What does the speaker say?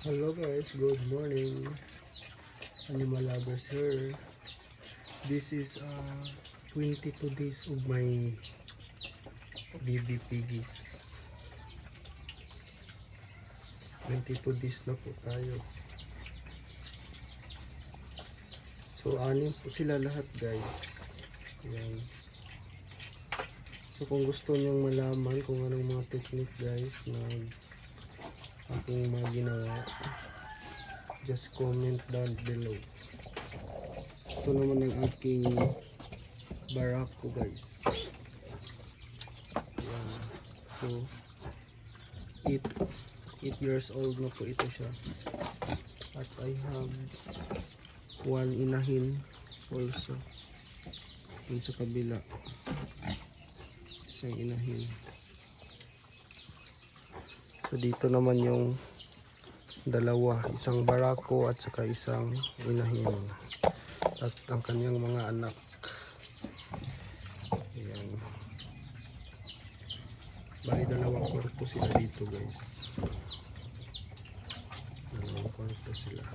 Hello guys, good morning. Animal lovers here. This is 22 days of my baby piggies. 22 days na po tayo. So anim po sila lahat guys. Yan. So kung gusto nyong malaman kung anong mga technique guys na aking mga ginawa, just comment down below. Ito naman ang aking barako guys. Yan. So 8 years old na po ito siya, at I have one inahin also dun sa kabila, isang inahin. So dito naman yung dalawa, isang barako at saka isang inahin at ang kanyang mga anak. Ayan. Bali dalawang kwarto sila dito guys. Dalawang kwarto sila.